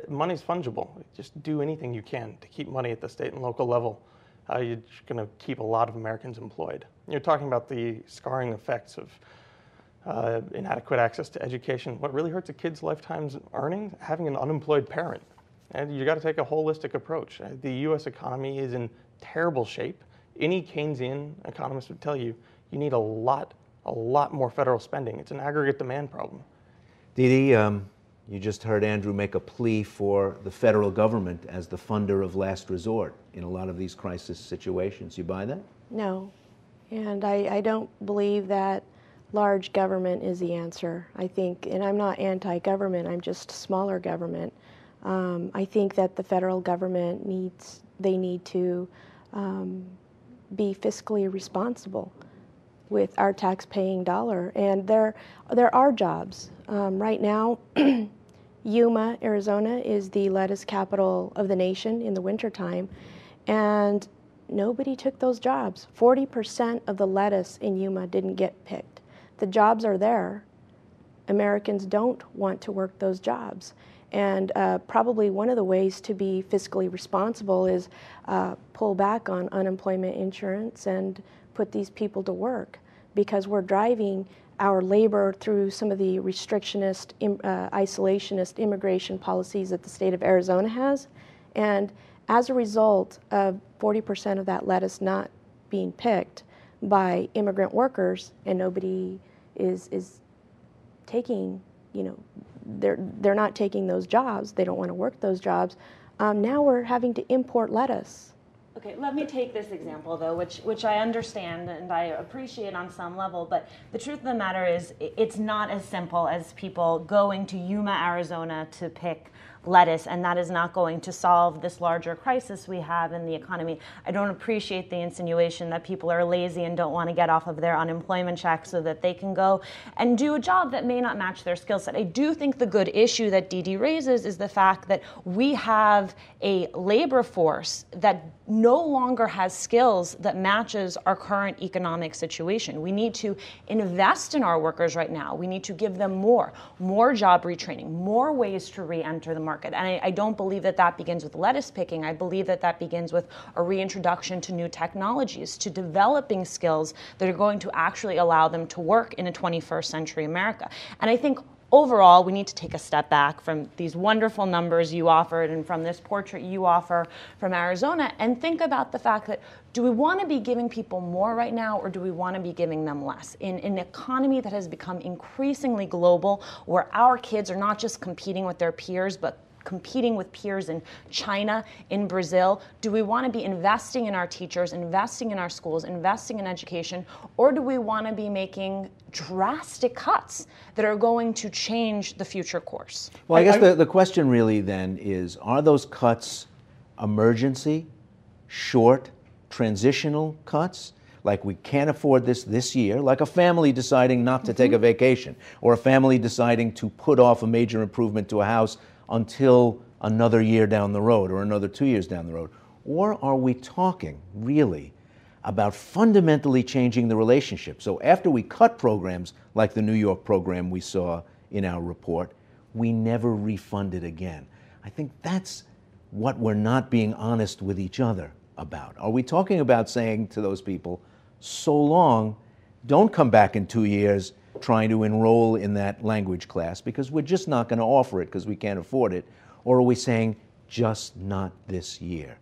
Money's fungible. Just do anything you can to keep money at the state and local level. You're going to keep a lot of Americans employed. You're talking about the scarring effects of inadequate access to education. What really hurts a kid's lifetime's earnings? Having an unemployed parent. And you got to take a holistic approach. The U.S. economy is in terrible shape. Any Keynesian economist would tell you, you need a lot more federal spending. It's an aggregate demand problem. Dee Dee, you just heard Andrew make a plea for the federal government as the funder of last resort in a lot of these crisis situations. You buy that? No, and I don't believe that large government is the answer. I think, and I'm not anti-government, I'm just smaller government. I think that the federal government need to be fiscally responsible with our tax-paying dollar. And there are jobs. Right now, Yuma, Arizona is the lettuce capital of the nation in the wintertime, and nobody took those jobs. 40% of the lettuce in Yuma didn't get picked. The jobs are there. Americans don't want to work those jobs. And probably one of the ways to be fiscally responsible is pull back on unemployment insurance and put these people to work, because we're driving our labor through some of the restrictionist, isolationist immigration policies that the state of Arizona has. And as a result of 40% of that lettuce not being picked by immigrant workers, and nobody is taking, they're not taking those jobs, they don't want to work those jobs, now we're having to import lettuce. Okay, let me take this example, though, which I understand and I appreciate on some level, but the truth of the matter is it's not as simple as people going to Yuma, Arizona to pick lettuce, and that is not going to solve this larger crisis we have in the economy. I don't appreciate the insinuation that people are lazy and don't want to get off of their unemployment check so that they can go and do a job that may not match their skill set. I do think the good issue that Dee Dee raises is the fact that we have a labor force that no longer has skills that matches our current economic situation. We need to invest in our workers right now. We need to give them more job retraining, more ways to re-enter the market. And I don't believe that that begins with lettuce picking. I believe that that begins with a reintroduction to new technologies, to developing skills that are going to actually allow them to work in a 21st century America. And I think overall, we need to take a step back from these wonderful numbers you offered and from this portrait you offer from Arizona and think about the fact that, do we want to be giving people more right now, or do we want to be giving them less? In an economy that has become increasingly global, where our kids are not just competing with their peers, but competing with peers in China, in Brazil, do we want to be investing in our teachers, investing in our schools, investing in education, or do we want to be making drastic cuts that are going to change the future course? Well, I guess the question really then is, are those cuts emergency, short, transitional cuts? Like, we can't afford this year, like a family deciding not to take a vacation, or a family deciding to put off a major improvement to a house until another year down the road or another 2 years down the road? Or are we talking really about fundamentally changing the relationship? So after we cut programs like the New York program we saw in our report, we never refund it again. I think that's what we're not being honest with each other about. Are we talking about saying to those people, so long, don't come back in 2 years trying to enroll in that language class because we're just not going to offer it because we can't afford it? Or are we saying, just not this year?